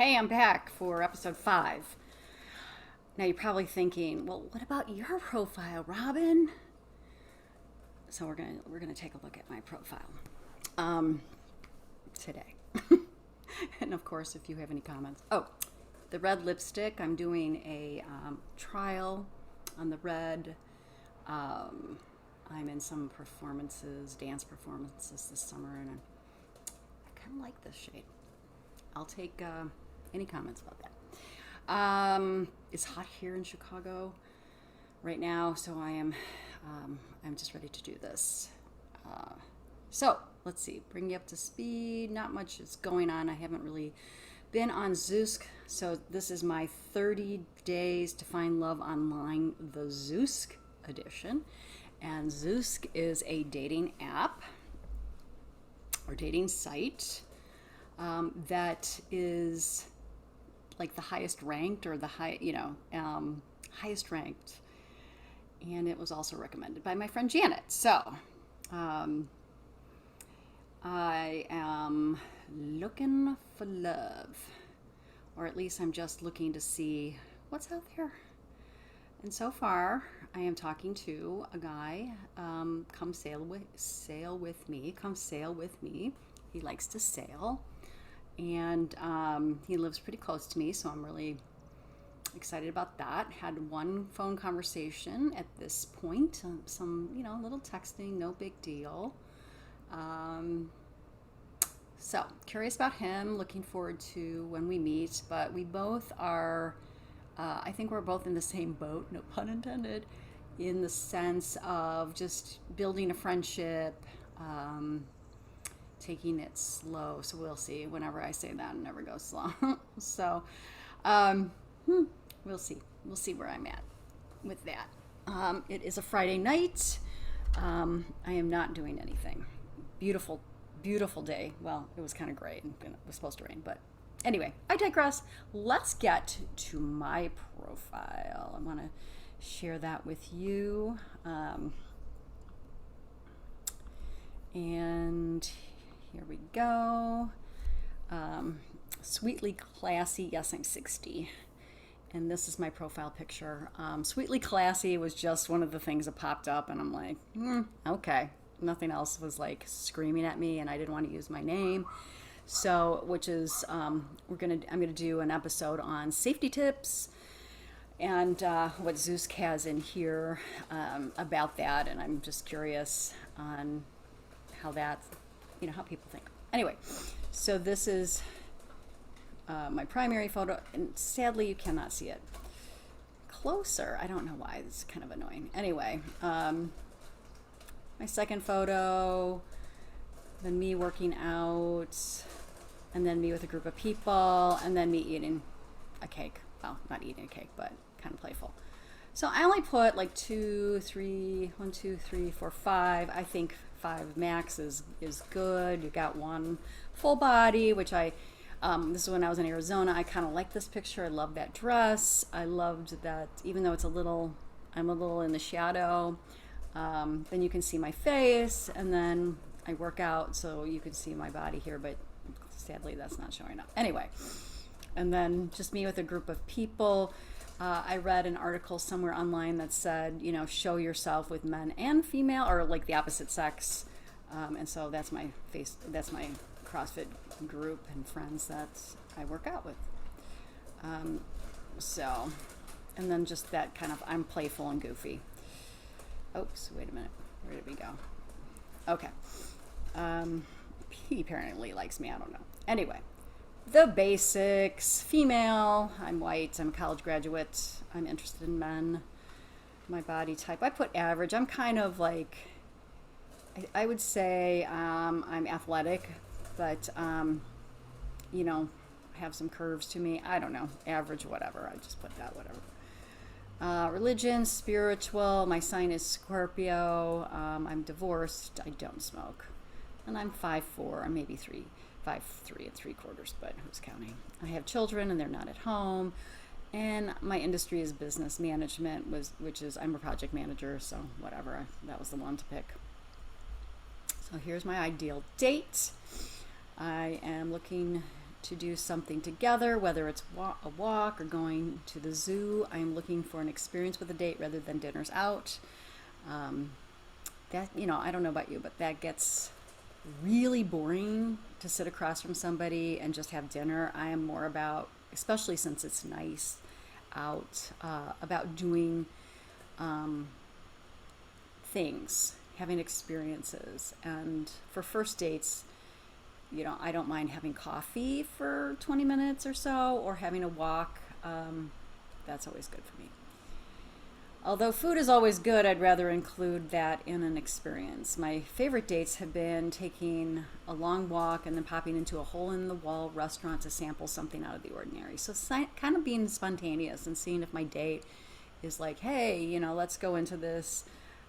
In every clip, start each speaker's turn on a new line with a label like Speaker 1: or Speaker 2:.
Speaker 1: Hey, I'm back for episode 5. Now you're probably thinking, well, what about your profile, Robin? So we're gonna take a look at my profile today. And of course, if you have any comments. Oh, the red lipstick. I'm doing a trial on the red. I'm in some performances, dance performances this summer, and I kind of like this shade. I'll take any comments about that. It's hot here in Chicago right now, so I'm just ready to do this. So let's see, bring you up to speed. Not much is going on. I haven't really been on Zoosk, so this is my 30 days to find love online, the Zoosk edition. And Zoosk is a dating app or dating site that is like the highest ranked or the highest ranked. And it was also recommended by my friend Janet. So I am looking for love, or at least I'm just looking to see what's out there. And so far, I am talking to a guy. Come sail with me. Come sail with me. He likes to sail, and he lives pretty close to me, so I'm really excited about that. Had one phone conversation at this point. Some little texting, no big deal. So curious about him. Looking forward to when we meet. But we both are. I think we're both in the same boat, no pun intended, in the sense of just building a friendship, taking it slow. So we'll see. Whenever I say that, it never goes slow. So we'll see. We'll see where I'm at with that. It is a Friday night. I am not doing anything. Beautiful, beautiful day. Well, it was kind of gray and it was supposed to rain, but anyway, I digress. Let's get to my profile. I want to share that with you. And here we go. Sweetly classy. Yes, I'm 60. And this is my profile picture. Sweetly classy was just one of the things that popped up, and I'm like, okay. Nothing else was like screaming at me, and I didn't want to use my name. So, which is, I'm gonna do an episode on safety tips and what Zoosk has in here about that, and I'm just curious on how that, how people think. Anyway, so this is my primary photo, and sadly you cannot see it closer. I don't know why. It's kind of annoying. Anyway, my second photo, then me working out, and then me with a group of people, and then me eating a cake. Well, not eating a cake, but kind of playful. So I only put like 1, 2, 3, 4, 5. I think 5 max is good. You got one full body, which this is when I was in Arizona. I kind of like this picture. I love that dress. I loved that, even though I'm a little in the shadow. Then you can see my face, and then I work out, so you can see my body here, but sadly that's not showing up. Anyway, and then just me with a group of people. I read an article somewhere online that said, show yourself with men and female, or like the opposite sex. And so that's my CrossFit group and friends that I work out with. And then just that kind of, I'm playful and goofy. Oops, wait a minute. Where did we go? Okay. He apparently likes me. I don't know. Anyway, the basics. Female. I'm white. I'm a college graduate. I'm interested in men. My body type. I put average. I'm kind of like, I would say I'm athletic, but, have some curves to me. I don't know. Average, whatever. I just put that, whatever. Religion, spiritual. My sign is Scorpio. I'm divorced. I don't smoke. And I'm 5'4", or maybe 5'3" and 3/4, but who's counting? I have children, and they're not at home. And my industry is business management, which is, I'm a project manager, so whatever. That was the one to pick. So here's my ideal date. I am looking to do something together, whether it's a walk or going to the zoo. I'm looking for an experience with a date rather than dinners out. That, I don't know about you, but that gets really boring to sit across from somebody and just have dinner. I am more about, especially since it's nice out, about doing things, having experiences. And for first dates, I don't mind having coffee for 20 minutes or so, or having a walk. That's always good for me. Although food is always good, I'd rather include that in an experience. My favorite dates have been taking a long walk and then popping into a hole-in-the-wall restaurant to sample something out of the ordinary. So kind of being spontaneous and seeing if my date is like, hey, let's go into this,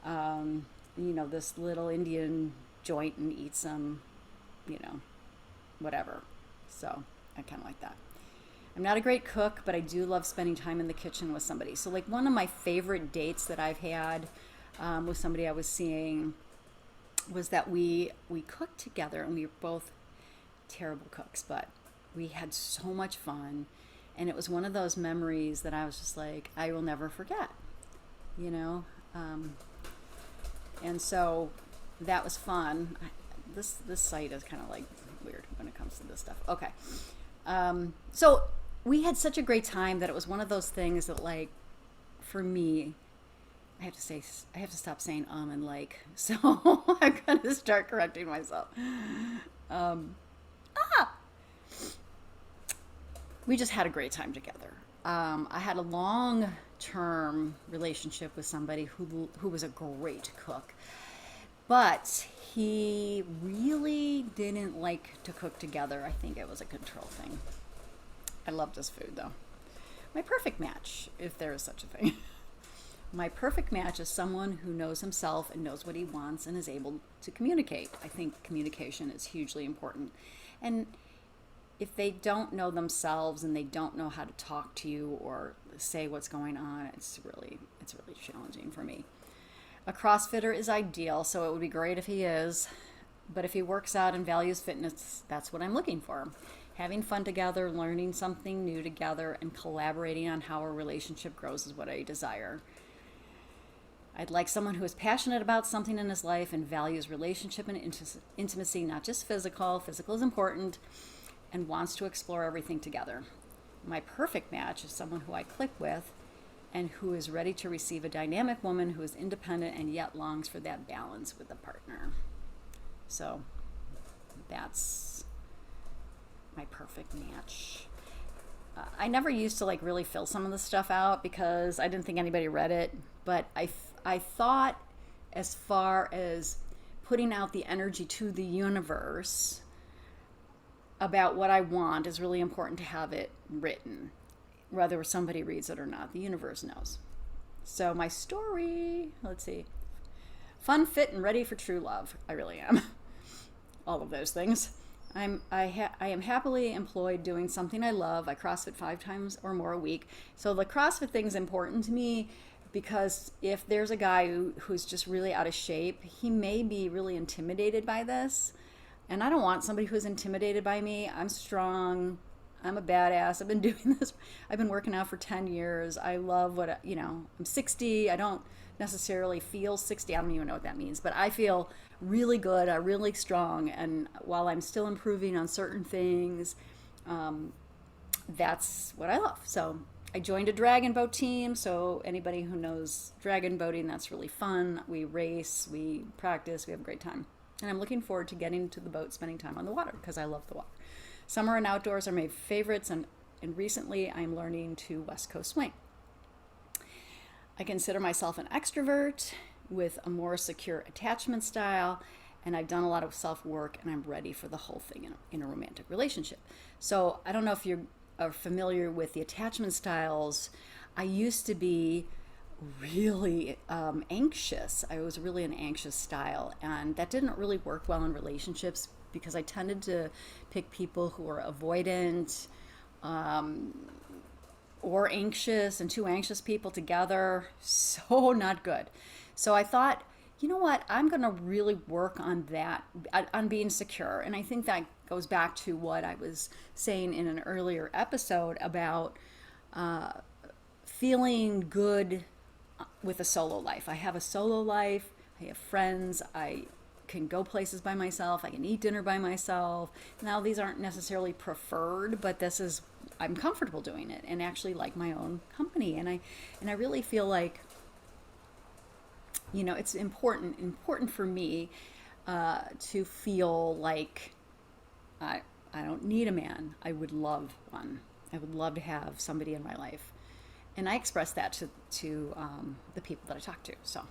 Speaker 1: this little Indian joint and eat some, whatever. So I kind of like that. I'm not a great cook, but I do love spending time in the kitchen with somebody. So like one of my favorite dates that I've had with somebody I was seeing was that we cooked together, and we were both terrible cooks, but we had so much fun. And it was one of those memories that I was just like, I will never forget, and so that was fun. This site is kind of like weird when it comes to this stuff. Okay. So we had such a great time that it was one of those things that, like, for me, I have to stop saying and like, so I'm going to start correcting myself. We just had a great time together. I had a long-term relationship with somebody who was a great cook, but he really didn't like to cook together. I think it was a control thing. I loved his food, though. My perfect match, if there is such a thing. My perfect match is someone who knows himself and knows what he wants and is able to communicate. I think communication is hugely important. And if they don't know themselves and they don't know how to talk to you or say what's going on, it's really challenging for me. A CrossFitter is ideal, so it would be great if he is. But if he works out and values fitness, that's what I'm looking for. Having fun together, learning something new together, and collaborating on how a relationship grows is what I desire. I'd like someone who is passionate about something in his life and values relationship and intimacy, not just physical. Physical is important, and wants to explore everything together. My perfect match is someone who I click with and who is ready to receive a dynamic woman who is independent and yet longs for that balance with a partner. So that's my perfect match. I never used to like really fill some of the stuff out because I didn't think anybody read it, but I thought as far as putting out the energy to the universe about what I want is really important to have it written. Whether somebody reads it or not, the universe knows. So my story, let's see. Fun, fit, and ready for true love. I really am. All of those things. I am happily employed doing something I love. I CrossFit 5 times or more a week. So the CrossFit thing is important to me because if there's a guy who's just really out of shape, he may be really intimidated by this. And I don't want somebody who's intimidated by me. I'm strong. I'm a badass. I've been doing this. I've been working out for 10 years. I love what, I'm 60. I don't necessarily feel 60. I don't even know what that means, but I feel really good. I'm really strong. And while I'm still improving on certain things, that's what I love. So I joined a dragon boat team. So anybody who knows dragon boating, that's really fun. We race, we practice, we have a great time. And I'm looking forward to getting into the boat, spending time on the water because I love the water. Summer and outdoors are my favorites, and recently I'm learning to West Coast swing. I consider myself an extrovert with a more secure attachment style, and I've done a lot of self-work, and I'm ready for the whole thing in a romantic relationship. So I don't know if you are familiar with the attachment styles. I used to be really anxious. I was really an anxious style, and that didn't really work well in relationships because I tended to pick people who were avoidant or anxious, and two anxious people together, so not good. So I thought, you know what, I'm going to really work on that, on being secure. And I think that goes back to what I was saying in an earlier episode about feeling good with a solo life. I have a solo life. I have friends. I can go places by myself. I can eat dinner by myself. Now, these aren't necessarily preferred, but I'm comfortable doing it and actually like my own company. And I really feel like, it's important for me to feel like I don't need a man. I would love one. I would love to have somebody in my life. And I express that to the people that I talk to. So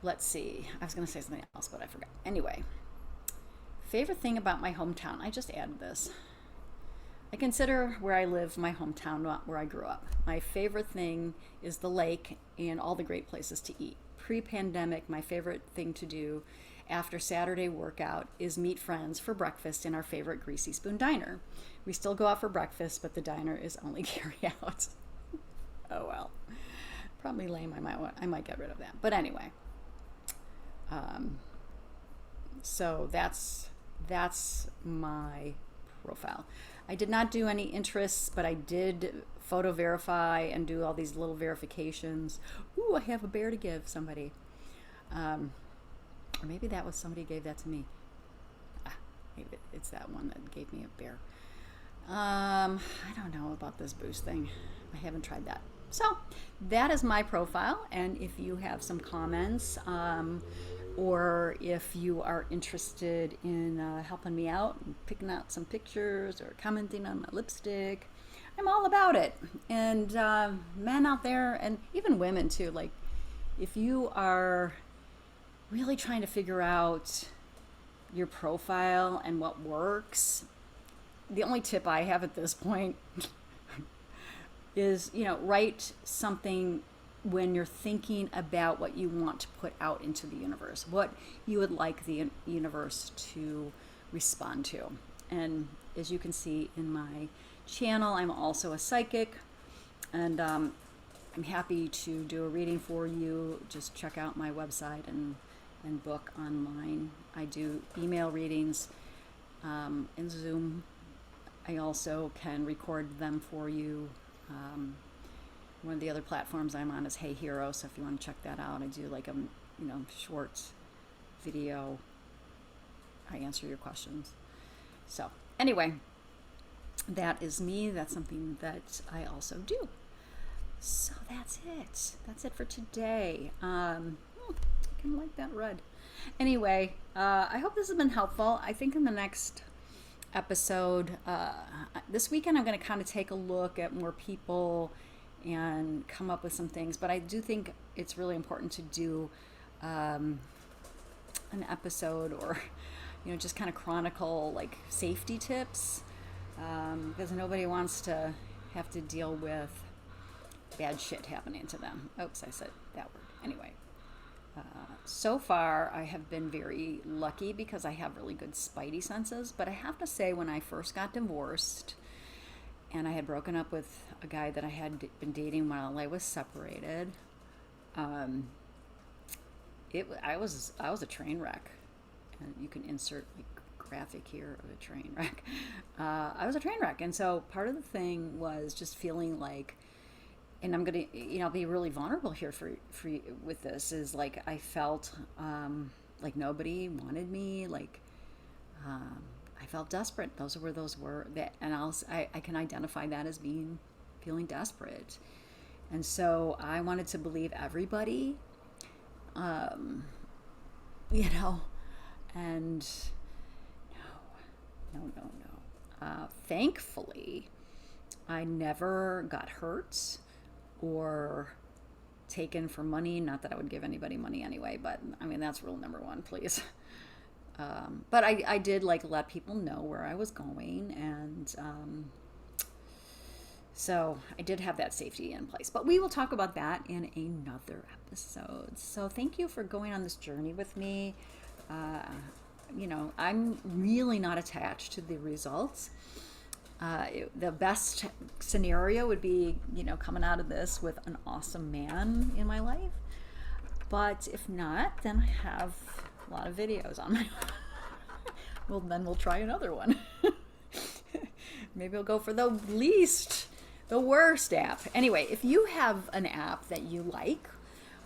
Speaker 1: let's see. I was going to say something else, but I forgot. Anyway, favorite thing about my hometown. I just added this. I consider where I live my hometown, not where I grew up. My favorite thing is the lake and all the great places to eat. Pre-pandemic, my favorite thing to do after Saturday workout is meet friends for breakfast in our favorite Greasy Spoon diner. We still go out for breakfast, but the diner is only carry out. Oh well, probably lame. I might get rid of that. But anyway, so that's my profile. I did not do any interests, but I did photo verify and do all these little verifications. Ooh, I have a bear to give somebody. Or maybe that was somebody gave that to me. Maybe it's that one that gave me a bear. I don't know about this boost thing. I haven't tried that. So that is my profile. And if you have some comments, or if you are interested in helping me out and picking out some pictures or commenting on my lipstick, I'm all about it. And men out there, and even women too, like if you are really trying to figure out your profile and what works, the only tip I have at this point is, write something when you're thinking about what you want to put out into the universe, what you would like the universe to respond to. And as you can see in my channel, I'm also a psychic, and I'm happy to do a reading for you. Just check out my website and book online. I do email readings in Zoom. I also can record them for you. One of the other platforms I'm on is Hey Hero, so if you want to check that out, I do like a short video. I answer your questions. So anyway, that is me. That's something that I also do. So that's it. That's it for today. I kind of like that red. Anyway, I hope this has been helpful. I think in the next episode, this weekend I'm going to kind of take a look at more people and come up with some things, but I do think it's really important to do an episode, or just kind of chronicle like safety tips, because nobody wants to have to deal with bad shit happening to them. Oops, I said that word. Anyway, so far I have been very lucky because I have really good spidey senses, but I have to say, when I first got divorced and I had broken up with a guy that I had been dating while I was separated, I was a train wreck. And you can insert like graphic here of a train wreck. I was a train wreck, and so part of the thing was just feeling like, and I'm gonna be really vulnerable here for with this, is like I felt like nobody wanted me, like I felt desperate. Those were that, and I can identify that as feeling desperate, and so I wanted to believe everybody, and no. Thankfully, I never got hurt or taken for money. Not that I would give anybody money anyway, but I mean, that's rule number one, please. But I did let people know where I was going, and so I did have that safety in place. But we will talk about that in another episode. So thank you for going on this journey with me. I'm really not attached to the results. The best scenario would be, coming out of this with an awesome man in my life. But if not, then I have a lot of videos on my Well, then we'll try another one. Maybe we'll go for the worst app. Anyway, if you have an app that you like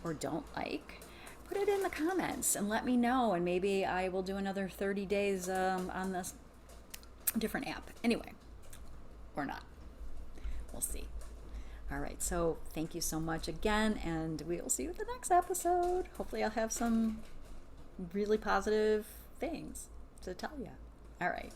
Speaker 1: or don't like, put it in the comments and let me know, and maybe I will do another 30 days on this different app. Anyway, or not. We'll see. All right, so thank you so much again, and we will see you in the next episode. Hopefully I'll have some really positive things to tell you. All right.